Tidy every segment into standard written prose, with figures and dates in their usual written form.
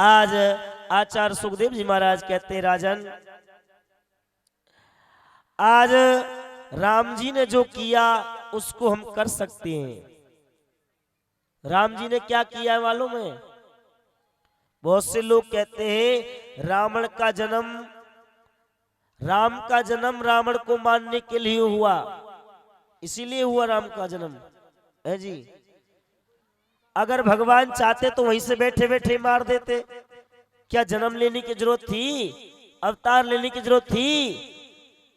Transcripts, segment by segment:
आज आचार्य सुखदेव जी महाराज कहते हैं, राजन आज राम जी ने जो किया उसको हम कर सकते हैं। राम जी ने क्या किया है मालूम है? बहुत से लोग कहते हैं रावण का जन्म, राम का जन्म रावण को मारने के लिए हुआ, इसीलिए हुआ राम का जन्म है जी। अगर भगवान चाहते तो वहीं से बैठे बैठे मार देते। क्या जन्म लेने की जरूरत थी? अवतार लेने की जरूरत थी?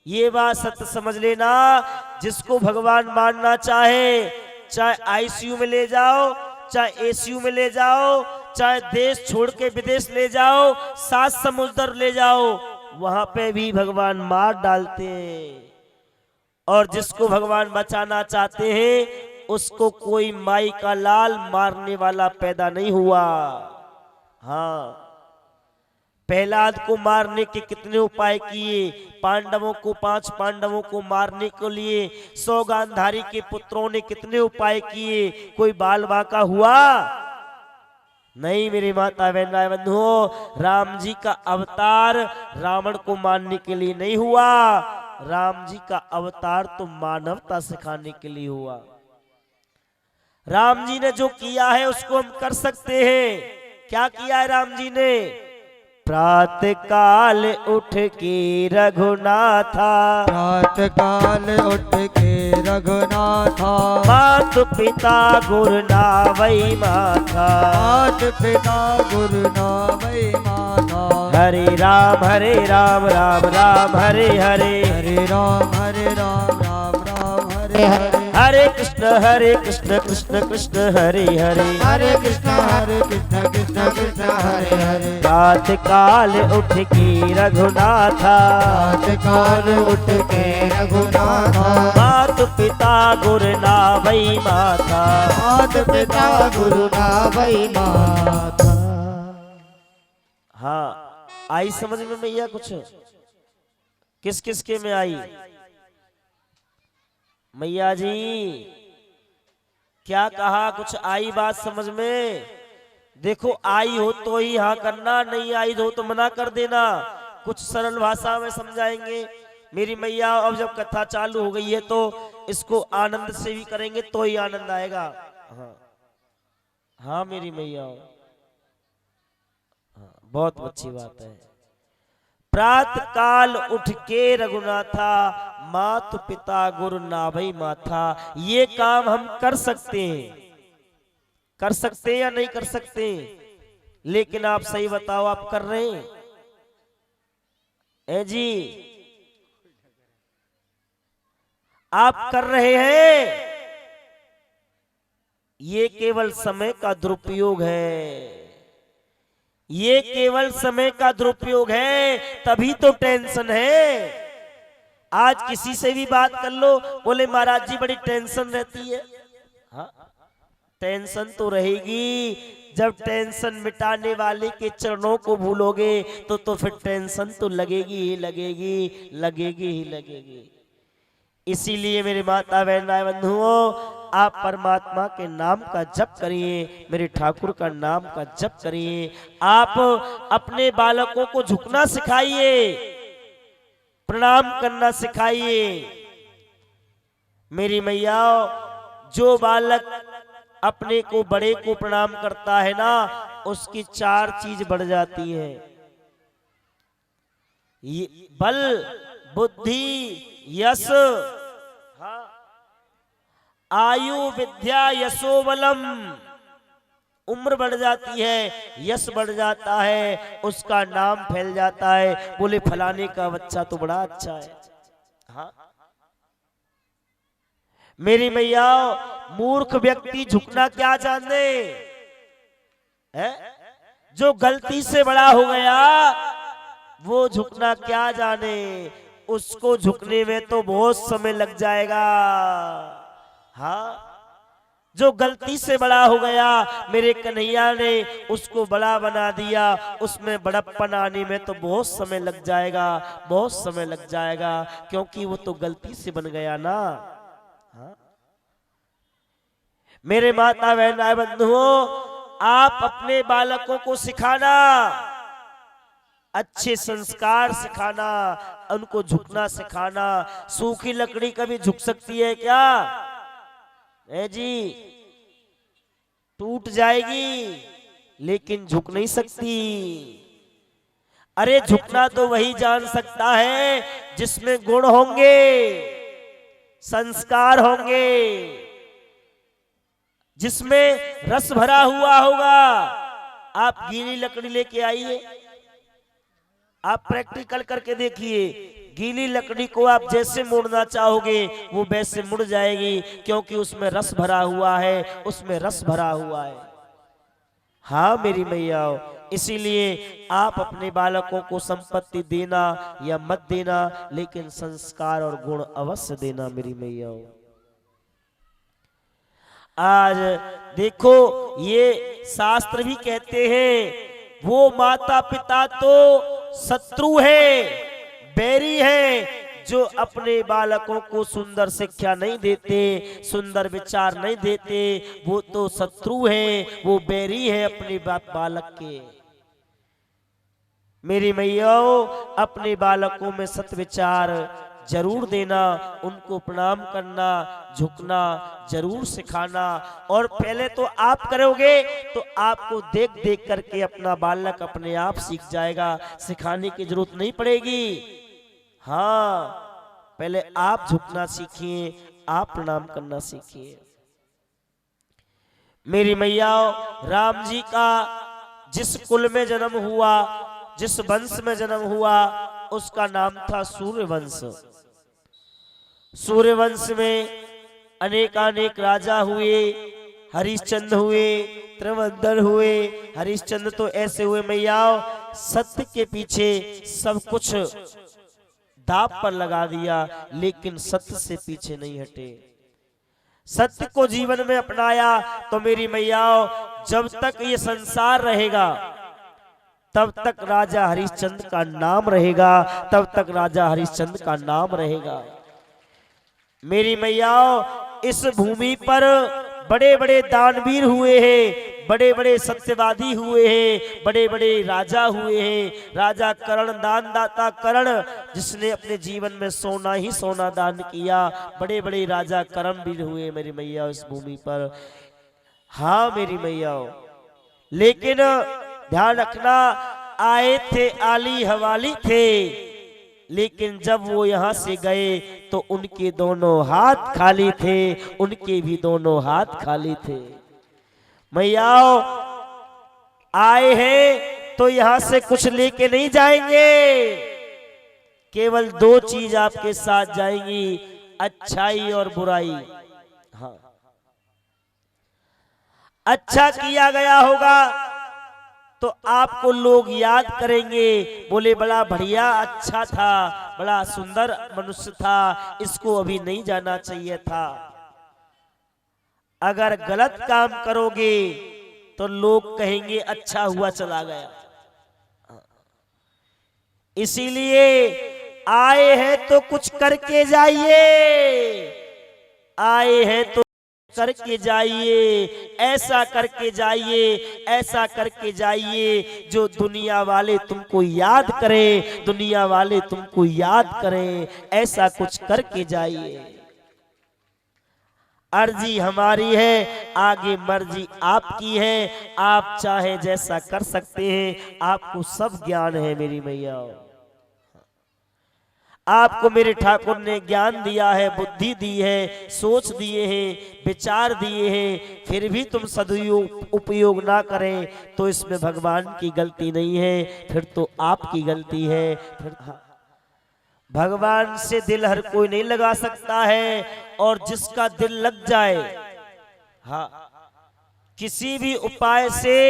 ये बात सत्य समझ लेना। जिसको भगवान मारना चाहे, चाहे आईसीयू में ले जाओ, चाहे एसीयू में ले जाओ, चाहे देश छोड़ के विदेश ले जाओ, 7 समुद्र ले जाओ, वहां पे भी भगवान मार डालते हैं। और जिसको भगवान बचाना चाहते हैं उसको कोई माई का लाल मारने वाला पैदा नहीं हुआ। हाँ, प्रहलाद को मारने के कितने उपाय किए, पांडवों को 5 पांडवों को मारने के लिए 100 गांधारी के पुत्रों ने कितने उपाय किए, कोई बाल बांका हुआ नहीं। मेरी माता बहन बंधुओं, राम जी का अवतार रावण को मारने के लिए नहीं हुआ, राम जी का अवतार तो मानवता सिखाने के लिए हुआ। राम जी ने जो किया है उसको हम कर सकते हैं। क्या किया है राम जी ने? प्रातः काल उठ के रघुनाथा, प्रातः काल उठ के रघुनाथा, मात पिता गुरु नावई माथा, मात पिता गुरु नावई माथा, हरे राम राम राम हरे हरे, हरे राम राम राम हरे हरे, हरे कृष्ण कृष्ण कृष्ण हरे हरे, हरे कृष्ण कृष्ण कृष्ण हरे हरे। प्रातः काल उठ के रघुनाथा, प्रातः काल उठ के रघुनाथा, मात पिता गुरु नावई माथा, मात पिता गुरु नावई माथा। हाँ, आई समझ में मैया कुछ? किस किस के में आई? मैया जी क्या कहा? कुछ आई बात समझ में? देखो, आई हो तो ही हाँ करना, नहीं आई हो तो मना कर देना। कुछ सरल भाषा में समझाएंगे। मेरी मैया अब जब कथा चालू हो गई है तो इसको आनंद से भी करेंगे तो ही आनंद आएगा। हाँ हाँ मेरी मैया, हाँ, बहुत अच्छी बात है। प्रातः काल उठ के रघुनाथा, मात पिता गुरु नाभई माथा। ये काम हम कर सकते हैं। कर सकते हैं या नहीं कर सकते? लेकिन आप सही बताओ, आप कर रहे हैं? ए जी, आप कर रहे हैं? ये केवल समय का दुरुपयोग है। ये केवल समय का दुरुपयोग है, तभी तो टेंशन है। आज किसी से भी बात कर लो, बोले महाराज जी बड़ी टेंशन रहती है। हाँ, टेंशन तो रहेगी। जब टेंशन मिटाने वाले के चरणों को भूलोगे तो फिर टेंशन तो लगेगी ही लगेगी, लगेगी ही लगेगी। इसीलिए मेरे माता बहन बंधुओं, आप परमात्मा के नाम का जप करिए, मेरे ठाकुर का नाम का जप करिए। आप अपने बालकों को झुकना सिखाइए, प्रणाम करना सिखाइए। मेरी मैया, जो बालक अपने को बड़े को प्रणाम करता है ना, उसकी 4 चीज बढ़ जाती है। बल, बुद्धि, यश, आयु, विद्या, यशोबलम। उम्र बढ़ जाती है, यश बढ़ जाता है, उसका नाम फैल जाता है। बोले फलाने का बच्चा तो बड़ा अच्छा है। हाँ मेरी मैया, मूर्ख व्यक्ति झुकना क्या जाने है? जो गलती से बड़ा हो गया वो झुकना क्या जाने। उसको झुकने में तो बहुत समय लग जाएगा। हाँ, जो गलती से बड़ा हो गया, मेरे कन्हैया ने उसको बड़ा बना दिया, उसमें बड़प्पन आने में तो बहुत समय लग जाएगा, बहुत समय लग जाएगा, क्योंकि वो तो गलती से बन गया ना। हाँ? मेरे माता बहन बंधुओं, आप अपने बालकों को सिखाना, अच्छे संस्कार सिखाना, उनको झुकना सिखाना। सूखी लकड़ी कभी झुक सकती है क्या? है जी, टूट जाएगी लेकिन झुक नहीं सकती। अरे झुकना तो वही जान सकता है जिसमें गुण होंगे, संस्कार होंगे, जिसमें रस भरा हुआ होगा। आप गीली लकड़ी लेके आइए, आप प्रैक्टिकल करके देखिए, गीली लकड़ी को आप जैसे मोड़ना चाहोगे वो वैसे मुड़ जाएगी, क्योंकि उसमें रस भरा हुआ है, उसमें रस भरा हुआ है। हाँ मेरी मैयाओ, इसीलिए आप अपने बालकों को संपत्ति देना या मत देना, लेकिन संस्कार और गुण अवश्य देना मेरी मैयाओ। आज देखो, ये शास्त्र भी कहते हैं वो माता पिता तो शत्रु है, बैरी है, जो अपने बालकों को सुंदर शिक्षा नहीं देते, सुंदर विचार नहीं देते, वो तो शत्रु है, वो बैरी है अपने बालक के। मेरी मैयाओ, अपने बालकों में सत्विचार जरूर देना, उनको प्रणाम करना, झुकना जरूर सिखाना। और पहले तो आप करोगे तो आपको देख देख करके अपना बालक अपने आप सीख जाएगा, सिखाने की जरूरत नहीं पड़ेगी। हाँ, पहले आप झुकना सीखिए, आप प्रणाम करना सीखिए। मेरी मैयाओ, राम जी का जिस कुल में जन्म हुआ, जिस वंश में जन्म हुआ, उसका नाम था सूर्यवंश। सूर्यवंश में अनेकानेक राजा हुए, हरिश्चंद्र हुए, त्रिवंदर हुए। हरिश्चंद्र तो ऐसे हुए मैयाओ, सत्य के पीछे सब कुछ दांव पर लगा दिया, लेकिन सत्य से पीछे नहीं हटे, सत्य को जीवन में अपनाया। तो मेरी मैयाओ, जब तक ये संसार रहेगा तब तक राजा हरिश्चंद्र का नाम रहेगा, तब तक राजा हरिश्चंद्र का नाम रहेगा। मेरी मैयाओ, इस भूमि पर बड़े बड़े दानवीर हुए हैं, बड़े बड़े सत्यवादी हुए हैं, बड़े बड़े राजा हुए हैं। राजा कर्ण, दानदाता कर्ण, जिसने अपने जीवन में सोना ही सोना दान किया, बड़े बड़े राजा कर्ण भी हुए मेरी मैया इस भूमि पर। हाँ मेरी मैयाओ, लेकिन ध्यान रखना, आए थे आली हवाली थे, लेकिन जब वो यहां से गए तो उनके दोनों हाथ खाली थे, उनके भी दोनों हाथ खाली थे। मैयाओ, आए हैं तो यहां से कुछ लेके नहीं जाएंगे, केवल दो चीज आपके साथ जाएंगी, अच्छाई और बुराई। हाँ, अच्छा किया गया होगा तो आपको लोग याद करेंगे, बोले बड़ा बढ़िया, अच्छा था, बड़ा सुंदर मनुष्य था, इसको अभी नहीं जाना चाहिए था। अगर गलत काम करोगे तो लोग कहेंगे अच्छा हुआ चला गया। इसीलिए आए हैं तो कुछ करके जाइए, आए हैं तो करके जाइए, ऐसा करके जाइए, ऐसा करके जाइए जो दुनिया वाले तुमको याद करें, दुनिया वाले तुमको याद करें, ऐसा कुछ करके जाइए। अर्जी हमारी है, आगे मर्जी आपकी है, आप चाहे जैसा कर सकते हैं, आपको सब ज्ञान है मेरी मैया। आपको मेरे ठाकुर ने ज्ञान दिया है, बुद्धि दी है, सोच दिए हैं, विचार दिए हैं, फिर भी तुम उपयोग ना करें तो इसमें भगवान की गलती नहीं है, फिर तो आपकी गलती है। फिर भगवान से दिल हर कोई नहीं लगा सकता है, और जिसका दिल लग जाए, हाँ, किसी भी उपाय से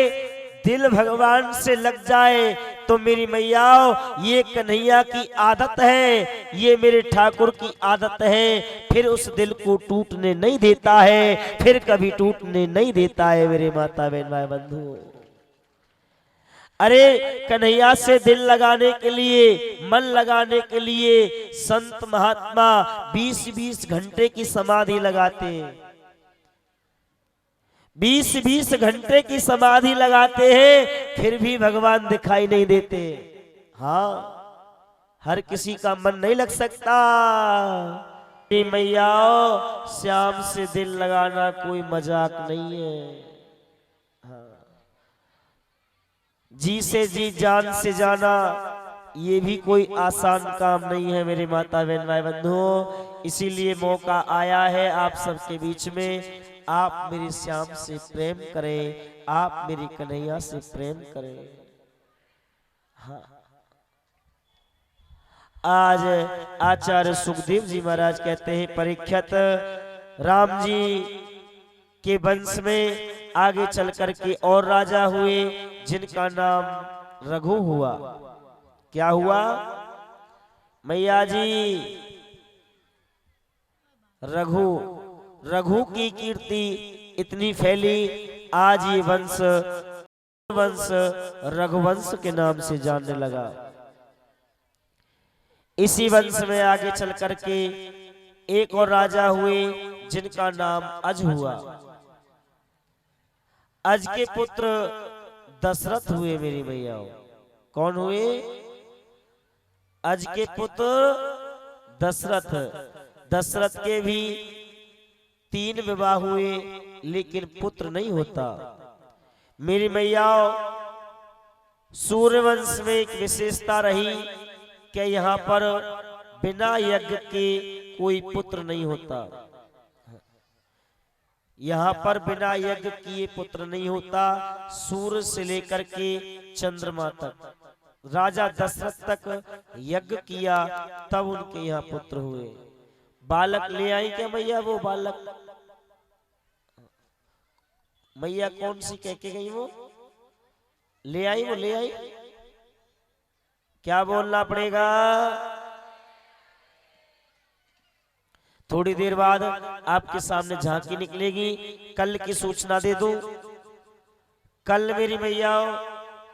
दिल भगवान से लग जाए तो मेरी मैयाओ, ये कन्हैया की आदत है, ये मेरे ठाकुर की आदत है, फिर उस दिल को टूटने नहीं देता है, फिर कभी टूटने नहीं देता है मेरे माता बहन भाई बंधु। अरे कन्हैया से दिल लगाने के लिए, मन लगाने के लिए संत महात्मा 20-20 घंटे की समाधि लगाते हैं। 20-20 घंटे की समाधि लगाते हैं फिर भी भगवान दिखाई नहीं देते। हाँ, हर किसी का मन नहीं लग सकता। मैया श्याम से दिल लगाना कोई मजाक नहीं है। हाँ। जी से जी जान से जाना ये भी कोई आसान काम नहीं है मेरे माता बहन भाई बंधुओं। इसीलिए मौका आया है आप सबके बीच में, आप मेरे श्याम से प्रेम करें, आप मेरी कन्हैया से प्रेम करें। हाँ, आज आचार्य सुखदेव जी महाराज कहते हैं, परीक्षित राम जी के वंश में आगे चल कर के और राजा हुए जिनका नाम रघु हुआ। क्या हुआ मैया जी? रघु, रघु की कीर्ति इतनी फैली, आज ये वंश रघुवंश के नाम से जानने लगा। इसी वंश में आगे चल करके एक और राजा हुए जिनका नाम अज हुआ। अज के पुत्र दशरथ हुए मेरी मैया। कौन हुए? अज के पुत्र दशरथ। दशरथ के भी 3 विवाह हुए लेकिन पुत्र नहीं होता। मेरी मैया, सूर्यवंश में एक विशेषता रही कि यहाँ पर बिना यज्ञ के कोई पुत्र नहीं होता। यहाँ पर बिना यज्ञ किए पुत्र नहीं होता। सूर्य से लेकर के चंद्रमा तक, राजा दशरथ तक यज्ञ किया तब उनके यहाँ पुत्र हुए। बालक ले आई क्या मैया? वो बालक मैया कौन सी कह के गई? वो ले आई, वो ले आई। क्या बोलना पड़ेगा? थोड़ी देर बाद आपके सामने झांकी निकलेगी। कल की सूचना दे दूं, कल मेरी मैया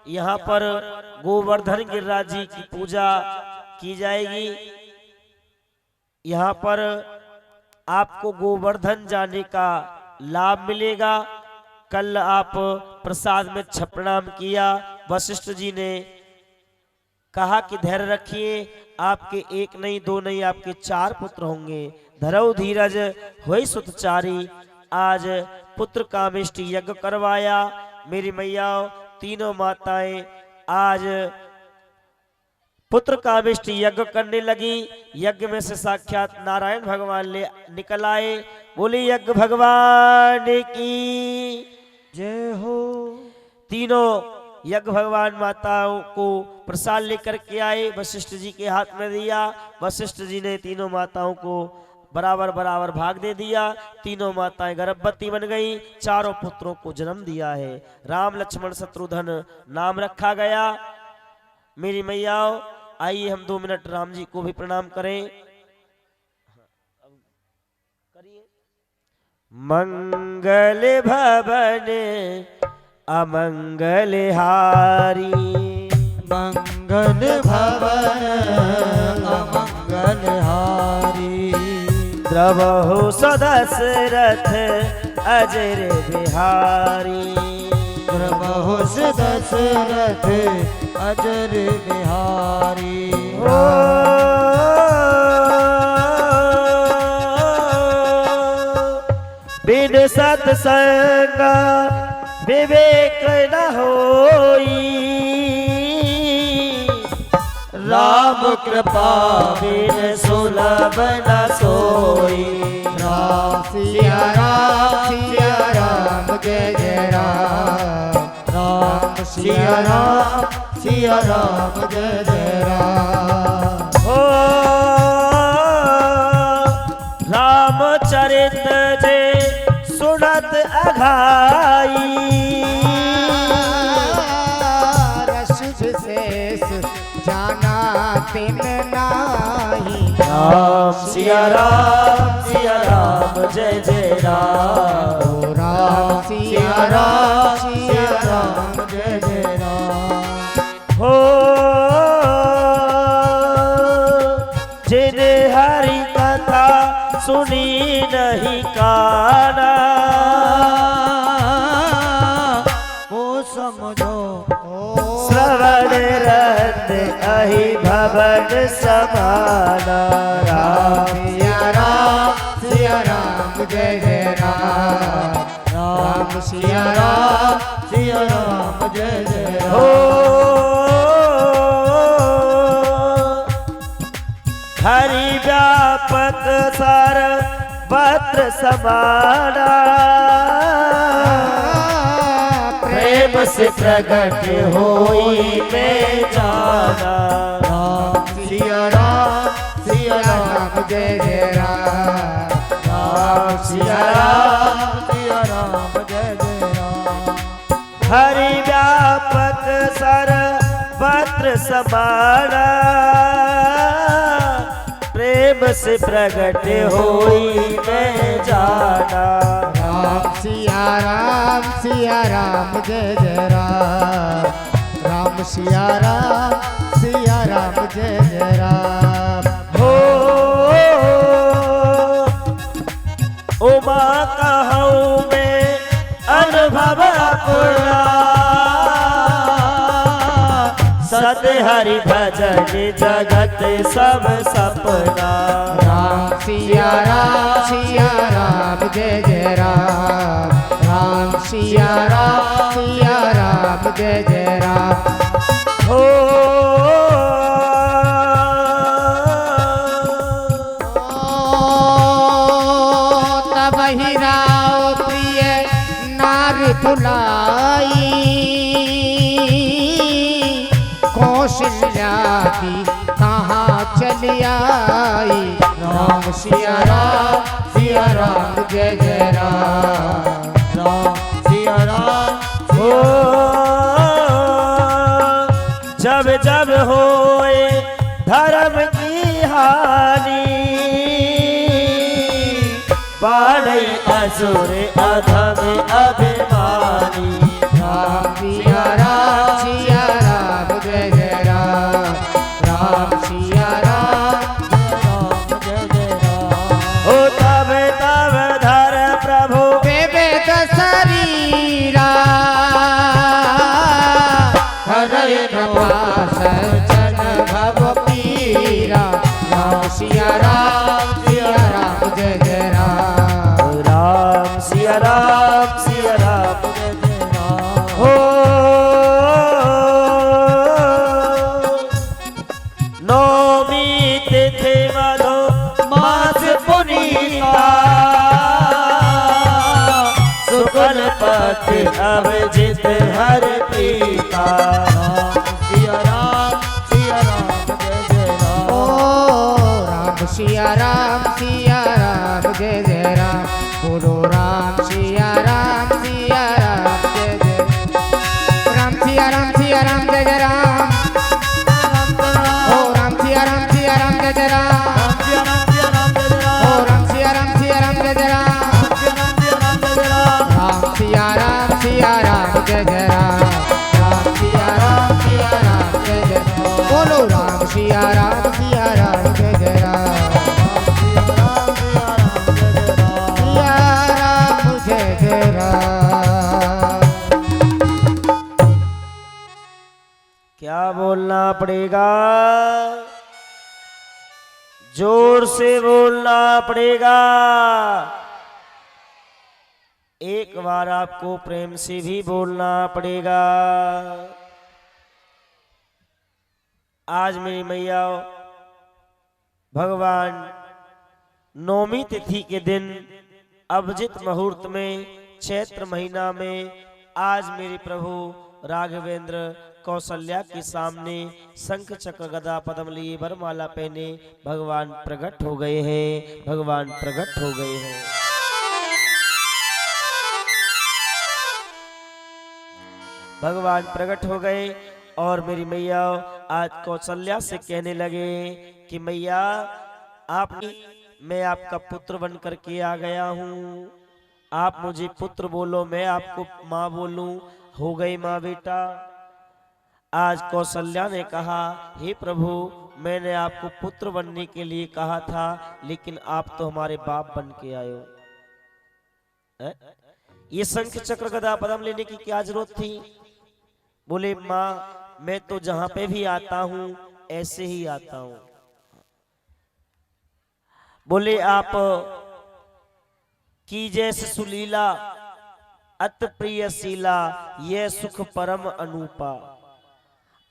यहाँ पर गोवर्धन गिरिराज जी की पूजा की जाएगी। यहाँ पर आपको गोवर्धन जाने का लाभ मिलेगा। कल आप प्रसाद में छप्रणाम किया, वशिष्ठ जी ने कहा कि धैर्य रखिए, आपके 1 नहीं 2 नहीं आपके 4 पुत्र होंगे। धरौ धीरज होई सुतचारी। आज पुत्र कामेष्टि यज्ञ करवाया। मेरी मैया तीनों माताएं आज पुत्र कामेष्टि यज्ञ करने लगी। यज्ञ में से साक्षात नारायण भगवान ले निकल आए। बोले यज्ञ भगवान की जय हो। तीनों यज्ञ भगवान माताओं को प्रसाद लेकर के आए, वशिष्ठ जी के हाथ में दिया। वशिष्ठ जी ने तीनों माताओं को बराबर बराबर भाग दे दिया। तीनों माताएं गर्भवती बन गई, 4 पुत्रों को जन्म दिया है। राम लक्ष्मण शत्रुघ्न नाम रखा गया। मेरी मैया आइए हम 2 मिनट राम जी को भी प्रणाम करें। करिए। मंगल भवन अमंगल हारी, मंगल भवन अमंगल हारी। द्रवहु सदशरथ अजर बिहारी। द्रवहु दशरथ अजर बिहारी। बिन सत्संग विवेक न होई, राम कृपा बिन सुलभ न सोई। राम सिया राम जय जय राम। राम सिया राम जय जय राम। हो रामचरित जे सुनत अघाई, रस विशेष जाना तिन नाही। राम सिया राम जय जय राम। ओ राम सिया राम जय जय राम। हो जिन हरि कथा सुनी नहीं काना, भवन रहत अहि भवन समाना। राम सिया राम जय जय राम। राम सिया राम जय जय राम। हो हरि व्यापक सर्वत्र समाना। प्रेम से प्रकट होई में जाना। राम सिया राम जय जय राम। राम सिया राम जय जय राम। हरि व्यापक सर्वत्र समाना। प्रेम से प्रकट होई में जाना। राम सिया राम जय जय राम। राम सिया राम जय जय राम। हो उमा कहूँ में अनुभव अपना। सत हरि भजन जगत सब सपना। राम सिया राम जय जय राम। राम सिया राम जय जय राम। हो तब ही राव प्रिय नारी बुलाई। कौशल्या की कहाँ चली आई। राम सिया राम जय जय राम। राम सिया राम। हो जब जब होए धर्म की हानि। पाड़ई असुर अधम अभिमानी। राम सिया राम जय जय राम। राम सिया राम जय जय राम। हो तब तब धर प्रभु बेबेद शरीरा। हृदय सचन भव पीरा। राम सिया राम जय जय राम। राम सिया राम जय जय राम। हो नौमी तिथि मधु मास पुनीता। सुकल पथ अभिजित हर प्रीता। सिया राम जय जय राम। ओ राम सिया राम जय जय राम। बोलो राम सिया राम जय जय। राम सिया राम जय जय राम। ओ राम सिया राम जय जय राम। ओ राम सिया राम जय जय राम। राम सिया राम जय जय राम। राम सिया राम जय जय। बोलो राम सिया राम जय जय राम। सिया राम जय जय राम। क्या बोलना पड़ेगा? जोर से बोलना पड़ेगा। एक बार आपको प्रेम से भी बोलना पड़ेगा। आज मेरी मैया भगवान नौमी तिथि के दिन अभिजित मुहूर्त में चैत्र महीना में आज मेरे प्रभु राघवेंद्र कौशल्या के सामने शंख चक्र गदा पद्म लिए वरमाला पहने भगवान प्रकट हो गए हैं। भगवान प्रकट हो गए हैं। भगवान प्रकट हो गए और मेरी मैया आज कौशल्या से कहने लगे कि मैया मैं आपका पुत्र बन करके आ गया हूँ। आप मुझे पुत्र बोलो, मैं आपको माँ बोलूं। हो गई माँ बेटा। आज कौशल्या ने कहा, हे प्रभु, मैंने आपको पुत्र बनने के लिए कहा था, लेकिन आप तो हमारे बाप बन के आए हो। ये शंख चक्र गदा पद्म लेने की क्या जरूरत थी? बोले माँ, मैं तो जहां पे भी आता हूं ऐसे ही आता हूं। बोले आप की जैसे सुलीला अत प्रिय शीला, यह सुख परम अनूपा।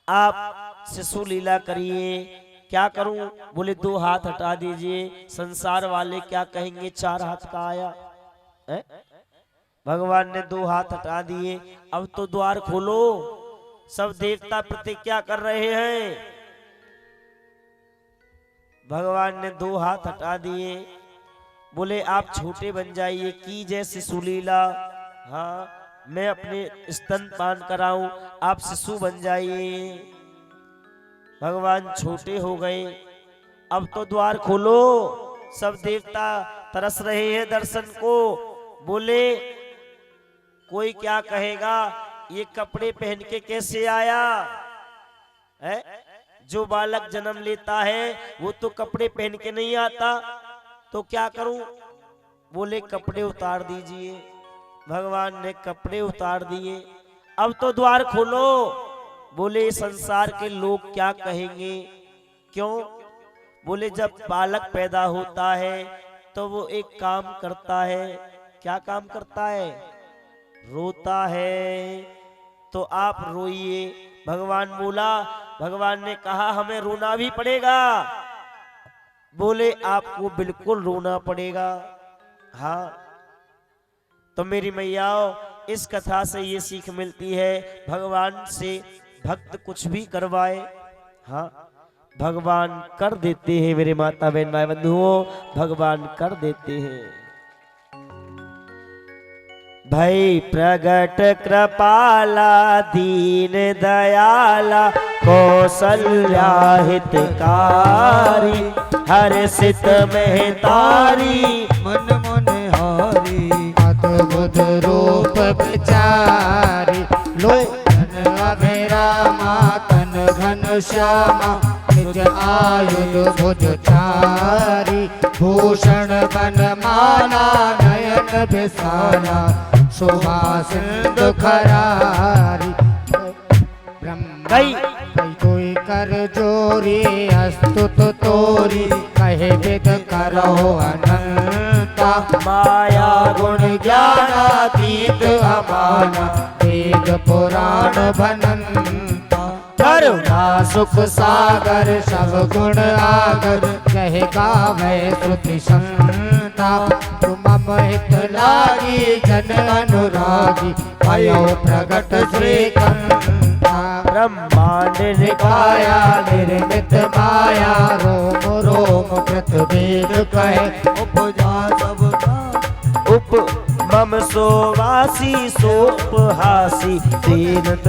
आप शिशु लीला करिए। क्या करूं? बोले 2 हाथ हटा दीजिए, संसार वाले क्या कहेंगे 4 हाथ का आया है? भगवान ने 2 हाथ हटा दिए। अब तो द्वार खोलो। सब देवता प्रतिज्ञा कर रहे हैं। भगवान ने 2 हाथ हटा दिए। बोले आप छोटे बन जाइए, की जैसे सुलीला। हाँ, मैं अपने स्तनपान कराऊं, आप शिशु बन जाइए। भगवान छोटे हो गए। अब तो द्वार खोलो। सब देवता तरस रहे हैं दर्शन को। बोले कोई क्या कहेगा, ये कपड़े पहन के कैसे आया है? जो बालक जन्म लेता है वो तो कपड़े पहन के नहीं आता, तो क्या करूं? बोले कपड़े उतार दीजिए। भगवान ने कपड़े उतार दिए। अब तो द्वार खोलो। बोले संसार के लोग क्या कहेंगे? क्यों? बोले जब बालक पैदा होता है तो वो एक काम करता है। क्या काम करता है? रोता है। तो आप रोइए। भगवान बोला, भगवान ने कहा हमें रोना भी पड़ेगा। बोले आपको बिल्कुल रोना पड़ेगा। हाँ, तो मेरी मैयाओ, इस कथा से ये सीख मिलती है, भगवान से भक्त कुछ भी करवाए, हाँ भगवान कर देते हैं। मेरे माता बहन भाई बंधुओं, भगवान कर देते हैं। भई प्रगट कृपाला दीन दयाला, कौशल्या हितकारी, हर्षित में तारी मन मन हारी। अद्भुत रूप विचारी, लोचन अभिरामा तन घन श्यामा, निज आयुध भुज चारी। भूषण बन माला नयन विसारा, शोभा सिंधु खरारी। गई कोई कर जोरी अस्तुत तोरी, कहे विद करो अनंता। माया गुण ज्ञानातीत अमाना, वेद पुराण भनंता। करुणा सुख सागर सब गुण आगर, कहे गावे श्रुति संता। तुम हित लागी जन अनुरागी, भयो प्रगट श्रीकंता। ब्रह्मांड निकाया निर्मित माया, रोम रोम कृतवेद कहे उपजा सबका। उप मम सोवासी सोपहासी, दीनत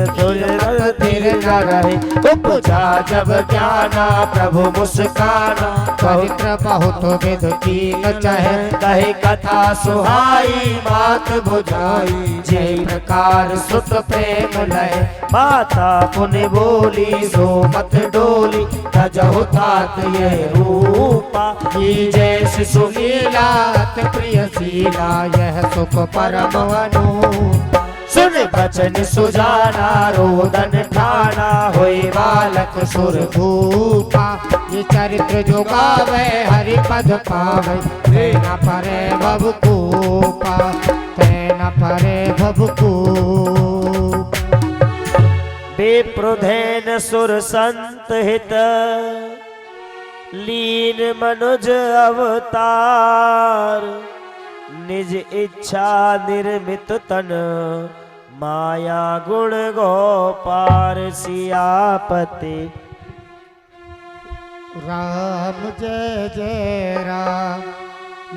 फिर न रहे। उपजा जब ज्ञाना प्रभु मुस्काना, पवित्र बहुत विद कीन चहे। कहे कथा सुहाई बात बुझाई, जय प्रकार सुत प्रेम लय। माता पुण्य बोली सो मत डोली, तजहु तात ये रूपा। की जय शिशु लीला अति प्रिय शीला, यह सुख परम अनूपा। सुन बचन सुजाना रोदन ठाना, होए बालक सुर भूपा। ये चरित्र जो गावे हरि पद पावे, तेना परे भव कूपा, तेना परे भव कूपा। विप्रुधेन सुर संत हित, लीन मनुज अवतार। निज इच्छा निर्मित तन, माया गुण गोपार। सियापति राम जय जय राम,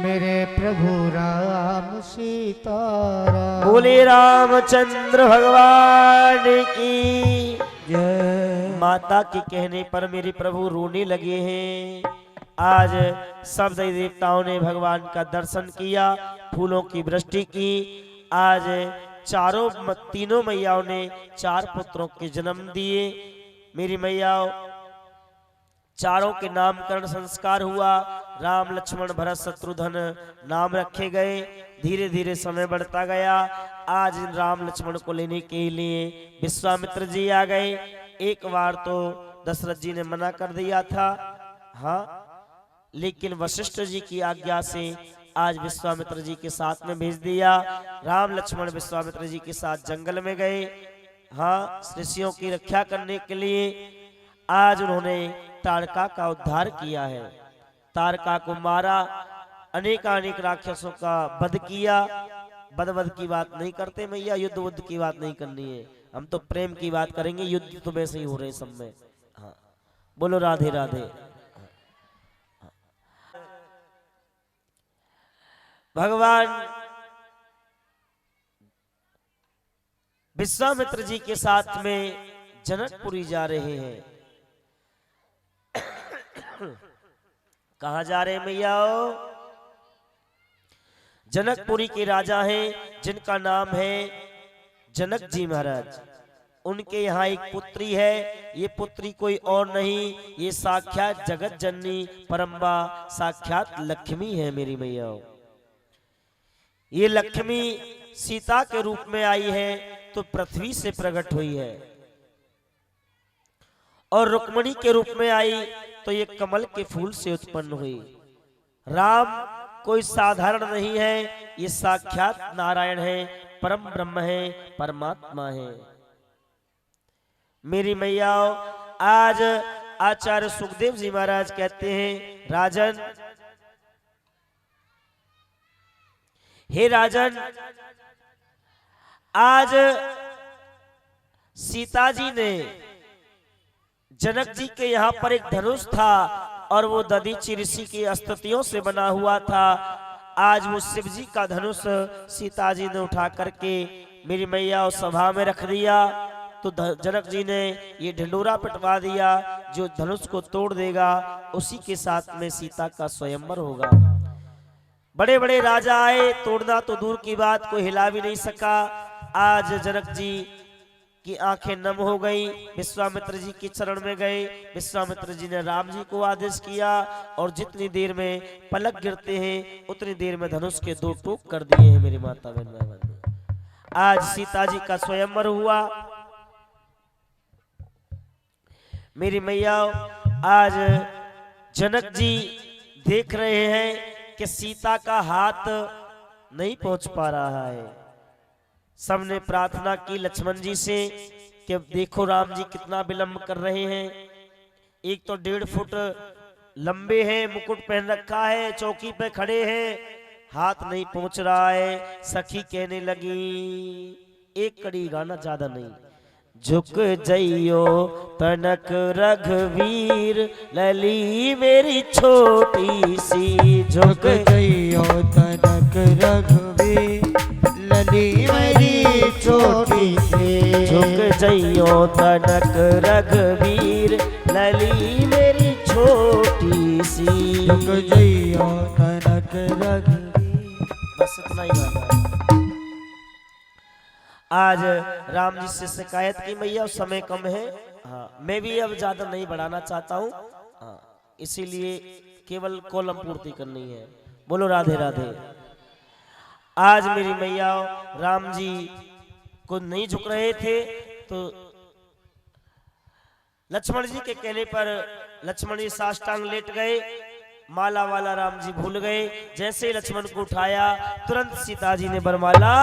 मेरे प्रभु राम सीताराम। बोले रामचंद्र भगवान की जय। माता के कहने पर मेरे प्रभु रोने लगे हैं। आज सब देवी देवताओं ने भगवान का दर्शन किया, फूलों की वृष्टि की। आज तीनों मैयाओं ने 4 पुत्रों के जन्म दिए। मेरी मैयाओं, चारों के नामकरण संस्कार हुआ। राम लक्ष्मण भरत शत्रुघ्न नाम रखे गए। धीरे धीरे समय बढ़ता गया। आज इन राम लक्ष्मण को लेने के लिए विश्वामित्र जी आ गए। एक बार तो दशरथ जी ने मना कर दिया था, हाँ, लेकिन वशिष्ठ जी की आज्ञा से आज विश्वामित्र जी के साथ में भेज दिया। राम लक्ष्मण विश्वामित्र जी के साथ जंगल में गए, हाँ, ऋषियों की रक्षा करने के लिए। आज उन्होंने ताड़का का उद्धार किया है, ताड़का को मारा, अनेकानेक राक्षसों का वध किया। वध की बात नहीं करते मैया, युद्ध की बात नहीं करनी है, हम तो प्रेम की बात करेंगे। युद्ध तो वैसे ही हो रहे सब में, हाँ, बोलो राधे राधे। भगवान विश्वामित्र जी के साथ में जनकपुरी जा रहे हैं। कहा जा रहे हैं मैया? जनकपुरी के राजा हैं जिनका नाम है जनक जी महाराज। उनके यहाँ एक पुत्री है, ये पुत्री कोई और नहीं, ये साक्षात जगत जननी परम्बा साक्षात लक्ष्मी है मेरी मैया। ये लक्ष्मी सीता के रूप में आई है तो पृथ्वी से प्रकट हुई है, और रुक्मणी के रूप में आई तो ये कमल के फूल से उत्पन्न हुई। राम कोई साधारण नहीं है, ये साक्षात नारायण है, परम ब्रह्म है, परमात्मा है मेरी मैया। आज आचार्य सुखदेव जी महाराज कहते हैं, राजन, हे राजन, आज सीता जी ने जनक जी के यहाँ पर एक धनुष था और वो दधीचि ऋषि की स्तुतियों से बना हुआ था। आज वो शिव जी का धनुष सीता जी ने उठा करके मेरी मैया उस सभा में रख दिया, तो जनक जी ने ये ढिंडोरा पिटवा दिया, जो धनुष को तोड़ देगा उसी के साथ में सीता का स्वयंवर होगा। बड़े बड़े राजा आए, तोड़ना तो दूर की बात, कोई हिला भी नहीं सका। आज जनक जी की आंखें नम हो गई, विश्वामित्र जी के चरण में गए। विश्वामित्र जी ने राम जी को आदेश किया और जितनी देर में पलक गिरते हैं उतनी देर में धनुष के 2 टूक कर दिए हैं मेरी माता बहन। आज सीता जी का स्वयंवर हुआ मेरी मैया। आज जनक जी देख रहे हैं कि सीता का हाथ नहीं पहुंच पा रहा है। सबने प्रार्थना की लक्ष्मण जी से कि देखो राम जी कितना विलंब कर रहे हैं। एक तो 1.5 फुट लंबे हैं, मुकुट पहन रखा है, चौकी पे खड़े हैं, हाथ नहीं पहुंच रहा है। सखी कहने लगी, एक कड़ी गाना, ज्यादा नहीं। झुक जइयो तनक रघुवीर, लली मेरी छोटी सी। झुक जइयो तनक रघुवीर, लली मेरी छोटी सी। झुक जइयो तनक रघुवीर, लली मेरी छोटी सी। झुक जइयो तनक रघुवीर। बस इतना ही गाना है। आज राम जी से शिकायत की मैया, समय कम है, हाँ, मैं भी अब ज्यादा नहीं बढ़ाना चाहता हूँ, हाँ, इसीलिए केवल कॉलम पूर्ति करनी है। बोलो राधे राधे। आज मेरी मैया राम जी को नहीं झुक रहे थे तो लक्ष्मण जी के कहने पर लक्ष्मण जी साष्टांग लेट गए। माला वाला राम जी भूल गए। जैसे ही लक्ष्मण को उठाया तुरंत सीता जी ने वरमाला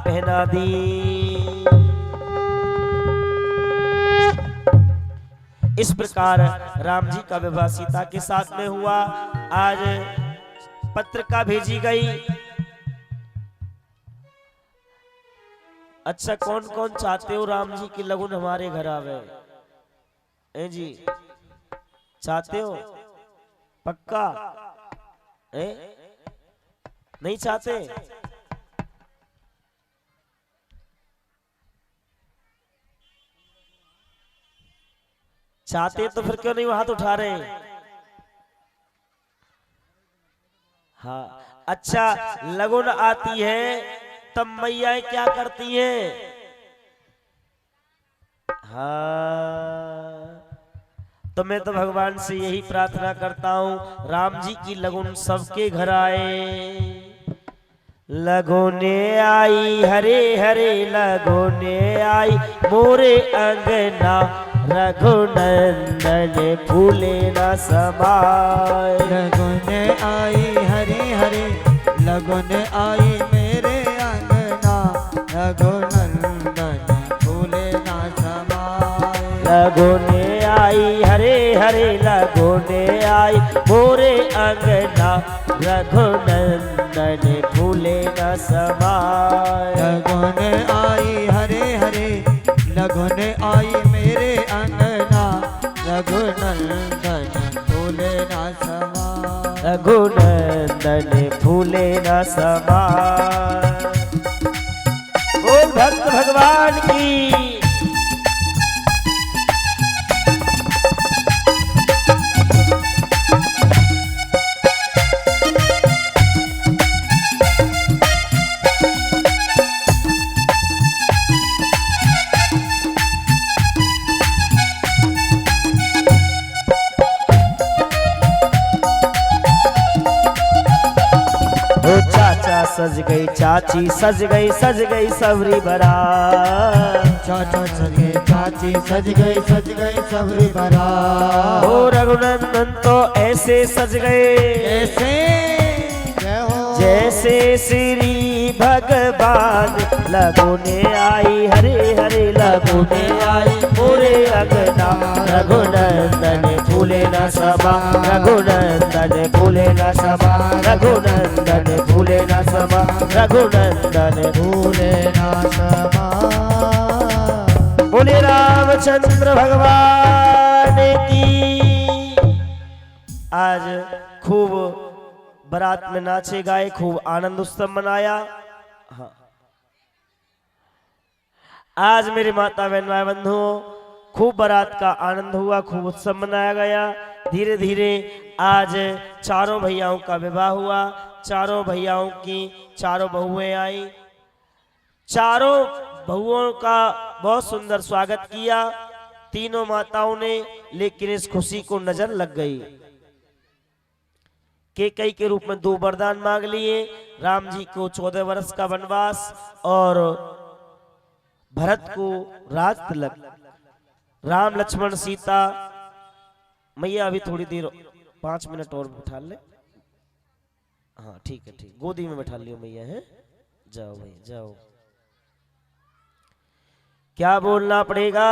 पहना दी। इस प्रकार राम जी का विवाह सीता के साथ में हुआ। आज पत्रिका भेजी गई। अच्छा, कौन कौन चाहते हो राम जी की लगन हमारे घर आवे? जी चाहते हो? पक्का? नहीं चाहते? चाहते तो फिर क्यों नहीं हाथ उठा रहे? हाँ, अच्छा, लगन आती है तब मैया क्या करती हैं? हाँ, तो मैं तो भगवान से यही प्रार्थना करता हूँ, राम जी की लगन सबके घर आए। लगोने आई हरे हरे लगोने आई मोरे अंगना, रघुनंदन फूले न समाए। लगन आई हरे हरे लगन आई मेरे अंगना, रघुनंदन फूले ना समाए। लगोने आई हरे हरे लगोने आई मोरे अंगना, रघुनंदन फूले न समाए। लगन आई हरे हरे लगन आई मेरे अंगना, रघुनंदन फूले ना समाए। रघुनंदन फूले न समाए। बोल भक्त भगवान की। ओ चाचा सज गई चाची सज गई सबरी बारात। चाचा सज गए चाची सज गई सबरी बारात। ओ रघुनंदन तो ऐसे सज गए ऐसे जय हो जैसे श्री भगवान। लगोने आई हरे हरे लगोने आई मोरे अंगना, रघुनंदन फूले न समा, रघुनंदन फूले न समा, रघुनंदन फूले न समा, रघुनंदन फूले ना समा। बोले रामचंद्र भगवान की। आज खूब बारात में नाचे गाए, खूब आनंद उत्सव मनाया। हाँ, आज मेरे माता बहन भाई बंधुओं खूब बारात का आनंद हुआ, खूब उत्सव मनाया गया। धीरे धीरे आज चारों भैयाओं का विवाह हुआ। चारों भैयाओं की चारों बहुएं आई। चारों बहुओं का बहुत सुंदर स्वागत किया तीनों माताओं ने। लेकिन इस खुशी को नजर लग गई। केकई के रूप में 2 वरदान मांग लिए। राम जी को 14 वर्ष का वनवास और भरत को राज तिलक। राम लक्ष्मण सीता मैया अभी थोड़ी देर 5 मिनट और बैठा ले। हाँ ठीक है, ठीक, गोदी में बैठा लियो मैया है। जाओ भाई जाओ। क्या बोलना पड़ेगा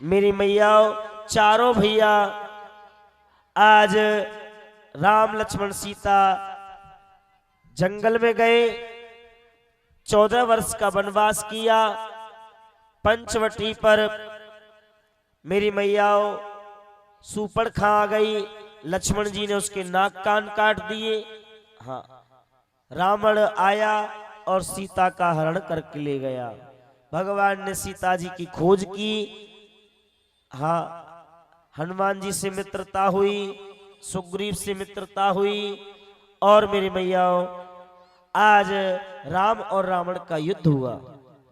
मेरी मैया। चारों भैया आज राम लक्ष्मण सीता जंगल में गए, 14 वर्ष का वनवास किया। पंचवटी पर मेरी मैया सुपड़ खा आ गई। लक्ष्मण जी ने उसके नाक कान काट दिए। हाँ, रावण आया और सीता का हरण करके ले गया। भगवान ने सीता जी की खोज की। हाँ, हनुमान जी से मित्रता हुई, सुग्रीव से मित्रता हुई। और मेरी मैया आज राम और रावण का युद्ध हुआ।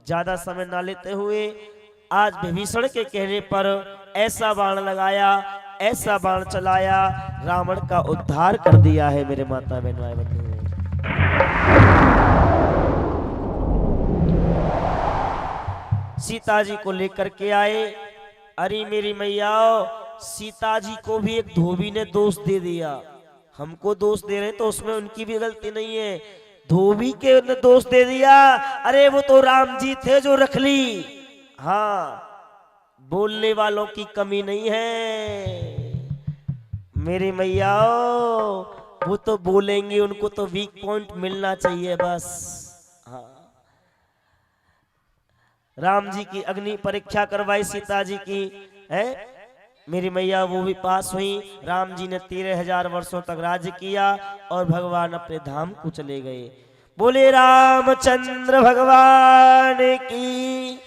ज्यादा समय ना लेते हुए आज विभीषण के कहने पर ऐसा बाण लगाया, ऐसा बाण चलाया, रावण का उद्धार कर दिया है मेरे माता बहन भाई बंधु। सीता जी को लेकर के आए। अरे मेरी मैया, सीता जी को भी एक धोबी ने दोष दे दिया। हमको दोष दे रहे तो उसमें उनकी भी गलती नहीं है, धोबी के ने दोष दे दिया। अरे वो तो राम जी थे जो रख ली। हाँ, बोलने वालों की कमी नहीं है मेरी मैया। वो तो बोलेंगे, उनको तो वीक पॉइंट मिलना चाहिए बस। हाँ, राम जी की अग्नि परीक्षा करवाई सीता जी की है मेरी मैया, वो भी पास हुई। राम जी ने 13,000 वर्षों तक राज्य किया और भगवान अपने धाम को चले गए। बोले रामचंद्र भगवान की।